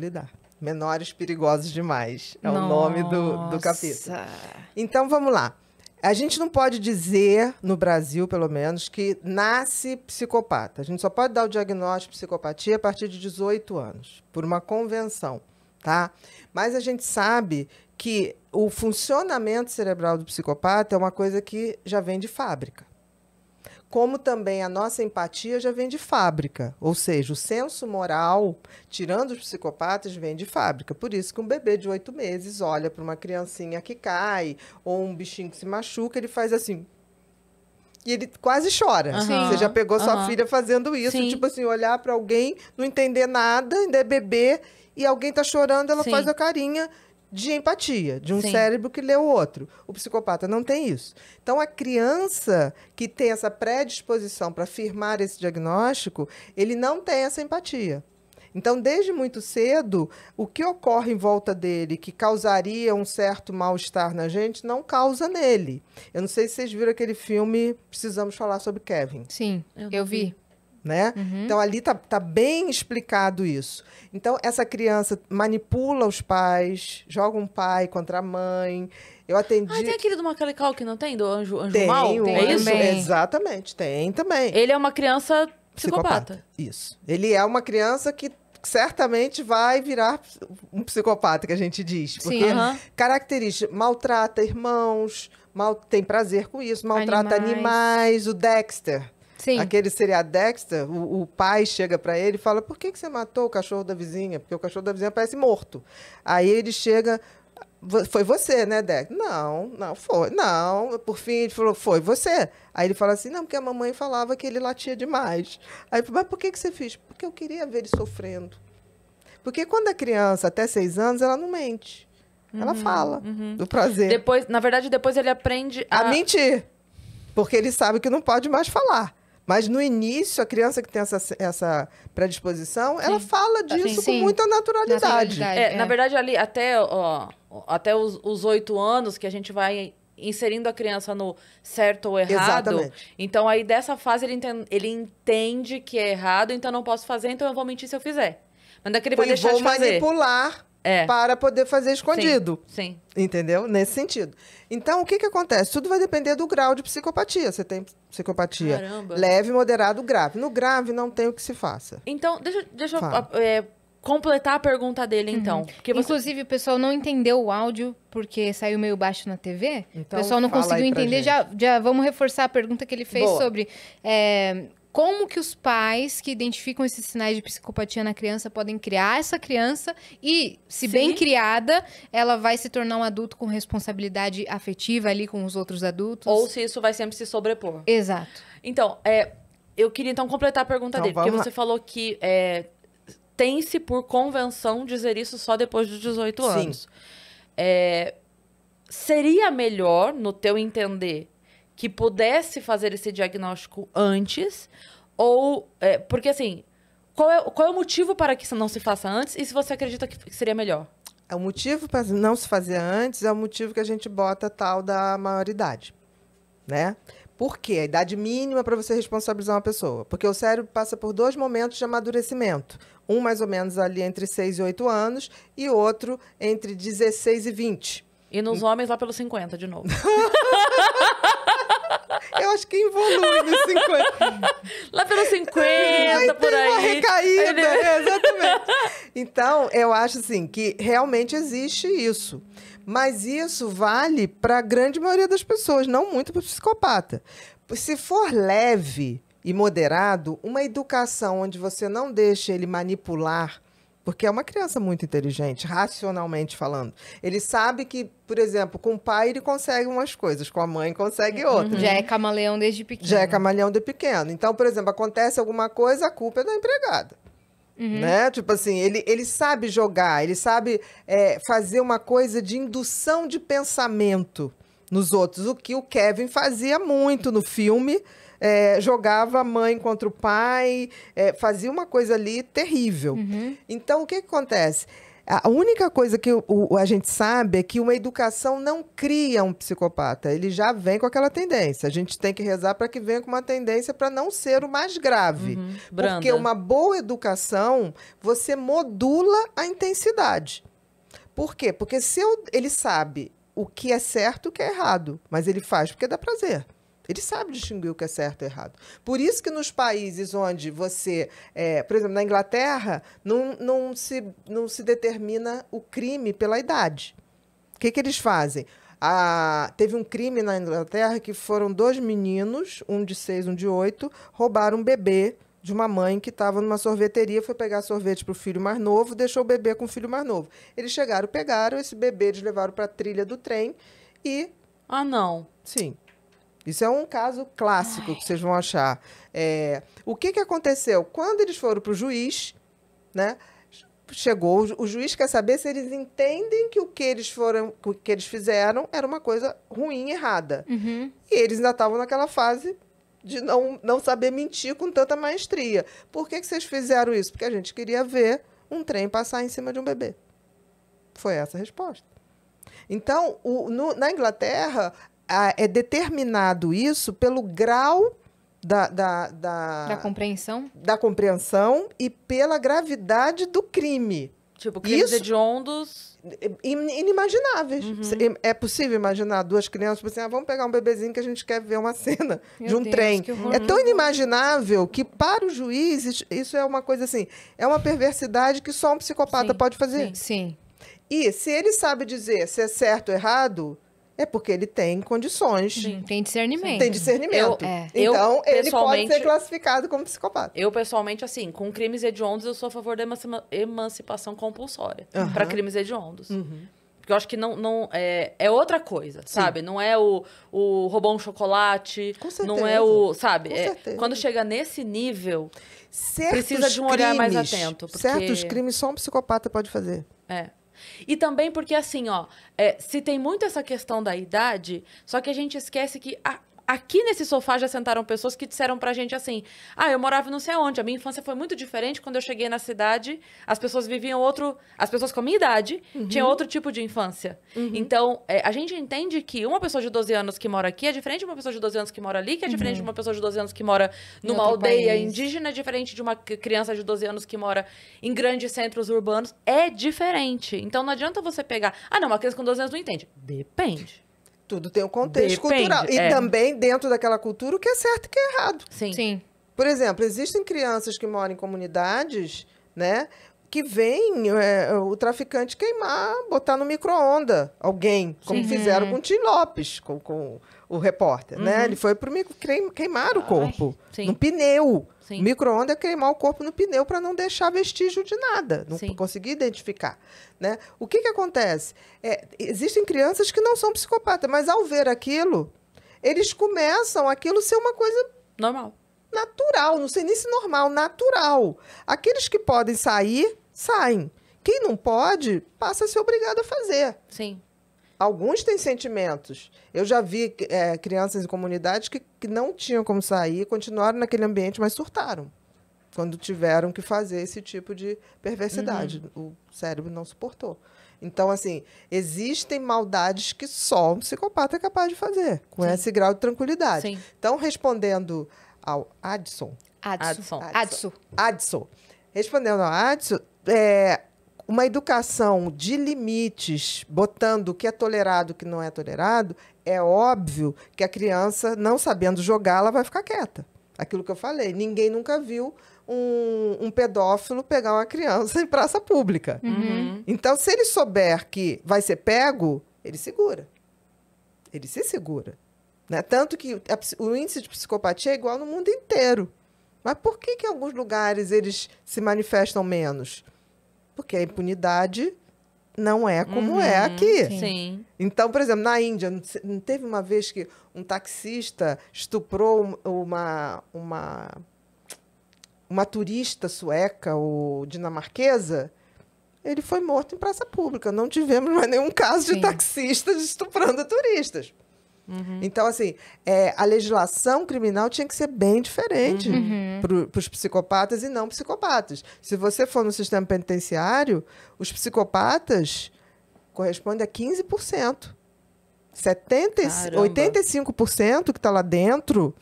lidar. Menores perigosos demais. É o nome do capítulo. Então, vamos lá. A gente não pode dizer, no Brasil, pelo menos, que nasce psicopata. A gente só pode dar o diagnóstico de psicopatia a partir de 18 anos, por uma convenção, tá? Mas a gente sabe que o funcionamento cerebral do psicopata é uma coisa que já vem de fábrica. Como também a nossa empatia já vem de fábrica. Ou seja, o senso moral, tirando os psicopatas, vem de fábrica. Por isso que um bebê de 8 meses olha para uma criancinha que cai, ou um bichinho que se machuca, ele faz assim. E ele quase chora. Você já pegou sua filha fazendo isso, tipo assim, olhar para alguém, não entender nada, ainda é bebê, e alguém está chorando, ela faz a carinha de empatia, de um cérebro que lê o outro. O psicopata não tem isso. Então, a criança que tem essa predisposição para firmar esse diagnóstico, ele não tem essa empatia. Então, desde muito cedo, o que ocorre em volta dele, que causaria um certo mal-estar na gente, não causa nele. Eu não sei se vocês viram aquele filme Precisamos Falar sobre Kevin. Sim, eu vi. Né? Então, ali tá bem explicado isso. Então, essa criança manipula os pais, joga um pai contra a mãe. Eu atendi... tem aquele do Macaulay Culkin, não tem? Do Anjo tem, Mal? É isso? Também. Exatamente, tem também. Ele é uma criança psicopata. Isso. Ele é uma criança que certamente vai virar um psicopata, que a gente diz. Porque característica, maltrata irmãos, tem prazer com isso, maltrata animais. O Dexter... Sim. Aquele seriado Dexter, o pai chega para ele e fala: por que você matou o cachorro da vizinha? Porque o cachorro da vizinha parece morto. Aí ele chega: foi você, né, Dexter? Não foi. Não, por fim ele falou: foi você. Aí ele fala assim: não, porque a mamãe falava que ele latia demais. Aí ele falou: mas por que você fez? Porque eu queria ver ele sofrendo. Porque quando a criança, até 6 anos, ela não mente. Ela fala do prazer. Depois, na verdade, depois ele aprende a mentir. Porque ele sabe que não pode mais falar. Mas no início, a criança que tem essa predisposição, ela fala disso com muita naturalidade. Na verdade, ali, até os 8 anos, que a gente vai inserindo a criança no certo ou errado. Exatamente. Então, aí, dessa fase, ele entende que é errado, então eu não posso fazer, então eu vou mentir se eu fizer. Mas daqui ele vai deixar de fazer. Vou manipular para poder fazer escondido. Sim. Entendeu? Nesse sentido. Então, o que acontece? Tudo vai depender do grau de psicopatia. Você tem psicopatia leve, moderado, grave. No grave, não tem o que se faça. Então, deixa eu completar a pergunta dele, então. Porque Inclusive, o pessoal não entendeu o áudio, porque saiu meio baixo na TV. Então, o pessoal não conseguiu entender. Já vamos reforçar a pergunta que ele fez sobre... como que os pais que identificam esses sinais de psicopatia na criança podem criar essa criança e, se bem criada, ela vai se tornar um adulto com responsabilidade afetiva ali com os outros adultos? Ou se isso vai sempre se sobrepor. Exato. Então, eu queria então completar a pergunta dele, porque você falou que tem-se por convenção dizer isso só depois dos 18 anos. Seria melhor, no teu entender, que pudesse fazer esse diagnóstico antes? Ou... porque, assim, qual é o motivo para que isso não se faça antes? E se você acredita que seria melhor? O motivo para não se fazer antes é o motivo que a gente bota tal da maioridade, né? Por quê? A idade mínima para você responsabilizar uma pessoa. Porque o cérebro passa por 2 momentos de amadurecimento. Um, mais ou menos, ali entre 6 e 8 anos, e outro entre 16 e 20. E nos homens lá pelos 50, de novo. Eu acho que evolui nos 50. Lá pelos 50, por aí. Uma recaída, exatamente. Então, eu acho assim, que realmente existe isso. Mas isso vale para a grande maioria das pessoas, não muito para o psicopata. Se for leve e moderado, uma educação onde você não deixa ele manipular, porque é uma criança muito inteligente, racionalmente falando. Ele sabe que, por exemplo, com o pai ele consegue umas coisas, com a mãe consegue outras. Já é camaleão desde pequeno. Já é camaleão de pequeno. Então, por exemplo, acontece alguma coisa, a culpa é da empregada. Né? Tipo assim, ele sabe jogar, ele sabe fazer uma coisa de indução de pensamento nos outros. O que o Kevin fazia muito no filme, jogava a mãe contra o pai, fazia uma coisa ali terrível. Então, o que acontece? A única coisa que a gente sabe é que uma educação não cria um psicopata. Ele já vem com aquela tendência. A gente tem que rezar para que venha com uma tendência para não ser o mais grave. Porque uma boa educação, você modula a intensidade. Por quê? Porque se ele sabe o que é certo e o que é errado, mas ele faz porque dá prazer. Ele sabe distinguir o que é certo e errado. Por isso que nos países onde você... por exemplo, na Inglaterra, não se determina o crime pela idade. O que eles fazem? Teve um crime na Inglaterra que foram 2 meninos, um de 6, um de 8, roubaram um bebê de uma mãe que estava numa sorveteria, foi pegar sorvete para o filho mais novo, deixou o bebê com o filho mais novo. Eles chegaram, pegaram esse bebê, eles levaram para a trilha do trem e... Ah, não. Sim. Isso é um caso clássico que vocês vão achar. O que aconteceu? Quando eles foram para o juiz, né, chegou, o juiz quer saber se eles entendem que o que eles fizeram era uma coisa ruim, errada. E eles ainda estavam naquela fase de não saber mentir com tanta maestria. Por que vocês fizeram isso? Porque a gente queria ver um trem passar em cima de um bebê. Foi essa a resposta. Então, na Inglaterra... é determinado isso pelo grau da compreensão? Da compreensão e pela gravidade do crime. Tipo, crimes hediondos... Inimagináveis. É possível imaginar 2 crianças, tipo assim, vamos pegar um bebezinho que a gente quer ver uma cena de um trem. É tão inimaginável que, para o juiz, isso é uma coisa assim, é uma perversidade que só um psicopata pode fazer. Sim. E se ele sabe dizer se é certo ou errado... é porque ele tem condições. Sim, tem discernimento. Tem discernimento. Então, ele pode ser classificado como psicopata. Eu, pessoalmente, assim, com crimes hediondos, eu sou a favor da emancipação compulsória para crimes hediondos. Porque eu acho que não é outra coisa, sabe? Não é o roubou um chocolate, com certeza. Não é o... Sabe? Com certeza. Quando chega nesse nível, certos precisa de um olhar mais atento. Porque... certos crimes só um psicopata pode fazer. E também porque, assim, se tem muito essa questão da idade, só que a gente esquece que aqui nesse sofá já sentaram pessoas que disseram pra gente assim, eu morava não sei onde, a minha infância foi muito diferente, quando eu cheguei na cidade, as pessoas viviam as pessoas com a minha idade tinham outro tipo de infância. Então, a gente entende que uma pessoa de 12 anos que mora aqui é diferente de uma pessoa de 12 anos que mora ali, que é diferente de uma pessoa de 12 anos que mora numa aldeia indígena, é diferente de uma criança de 12 anos que mora em grandes centros urbanos, é diferente. Então, não adianta você pegar, uma criança com 12 anos não entende. Depende. Tudo tem um contexto cultural. E também, dentro daquela cultura, o que é certo e o que é errado. Sim. Por exemplo, existem crianças que moram em comunidades, né, que vem o traficante botar no micro-ondas alguém, como fizeram com o Tim Lopes, com o repórter, né? Ele foi queimar o corpo no pneu. O micro-ondas é queimar o corpo no pneu para não deixar vestígio de nada, não conseguir identificar. Né? O que acontece? Existem crianças que não são psicopatas, mas ao ver aquilo, eles começam aquilo ser uma coisa... normal. Natural, não sei nem se normal, natural. Aqueles que podem sair, saem. Quem não pode, passa a ser obrigado a fazer. Sim. Alguns têm sentimentos. Eu já vi crianças em comunidades que não tinham como sair, continuaram naquele ambiente, mas surtaram. Quando tiveram que fazer esse tipo de perversidade. O cérebro não suportou. Então, assim, existem maldades que só um psicopata é capaz de fazer, com esse grau de tranquilidade. Sim. Então, respondendo ao Adson. Respondendo ao Adson, uma educação de limites, botando o que é tolerado e o que não é tolerado, é óbvio que a criança, não sabendo jogar, ela vai ficar quieta. Aquilo que eu falei, ninguém nunca viu um pedófilo pegar uma criança em praça pública. Então, se ele souber que vai ser pego, ele segura. Ele se segura. Né? Tanto que o índice de psicopatia é igual no mundo inteiro. Mas por que em alguns lugares eles se manifestam menos? Porque a impunidade não é como é aqui. Sim. Então, por exemplo, na Índia, não teve uma vez que um taxista estuprou uma turista sueca ou dinamarquesa? Ele foi morto em praça pública. Não tivemos mais nenhum caso de taxistas estuprando turistas. Então, assim, a legislação criminal tinha que ser bem diferente para os psicopatas e não psicopatas. Se você for no sistema penitenciário, os psicopatas correspondem a 15%. 85% que está lá dentro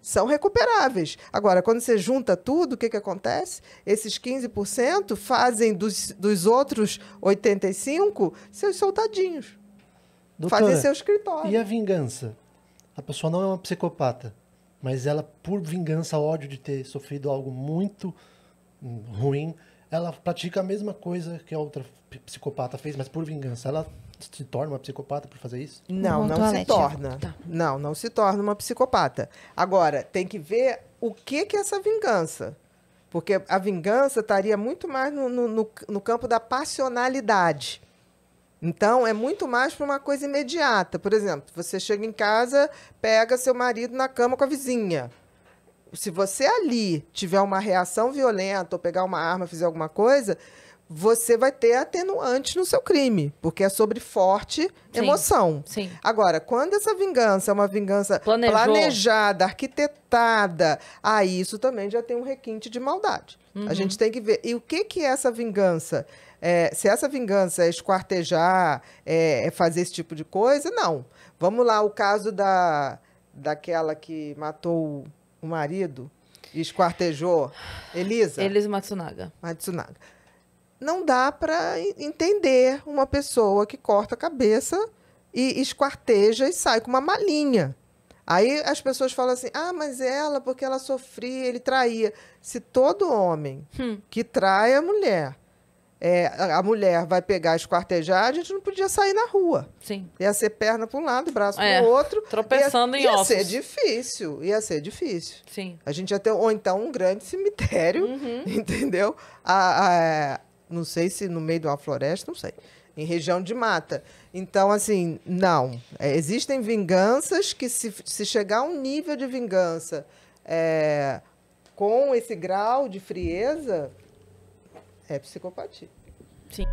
são recuperáveis. Agora, quando você junta tudo, o que acontece? Esses 15% fazem dos outros 85% seus soldadinhos. Doutora, fazem seu escritório. E a vingança? A pessoa não é uma psicopata, mas ela, por vingança, ódio de ter sofrido algo muito ruim, ela pratica a mesma coisa que a outra psicopata fez, mas por vingança. Ela se torna uma psicopata por fazer isso? Não se torna. Tá. Não se torna uma psicopata. Agora, tem que ver o que é essa vingança. Porque a vingança estaria muito mais no campo da passionalidade. Então, é muito mais para uma coisa imediata. Por exemplo, você chega em casa, pega seu marido na cama com a vizinha. Se você ali tiver uma reação violenta ou pegar uma arma, fizer alguma coisa, você vai ter atenuante no seu crime, porque é sobre forte emoção. Sim. Agora, quando essa vingança é uma vingança planejada, arquitetada, aí isso também já tem um requinte de maldade. A gente tem que ver. E o que é essa vingança? Se essa vingança é esquartejar, é fazer esse tipo de coisa, não. Vamos lá, o caso daquela que matou o marido e esquartejou, Elisa Matsunaga. Não dá para entender uma pessoa que corta a cabeça e esquarteja e sai com uma malinha. Aí as pessoas falam assim, mas ela, porque ela sofria, ele traía. Se todo homem que trai a mulher vai pegar esquartejar, a gente não podia sair na rua. Sim. Ia ser perna para um lado, braço para o outro. Tropeçando em ossos. Ia ser difícil. Sim. A gente ia ter, ou então, um grande cemitério, entendeu? Não sei se no meio de uma floresta, não sei. Em região de mata. Então, assim, não. Existem vinganças que, se chegar a um nível de vingança com esse grau de frieza, é psicopatia. Sim.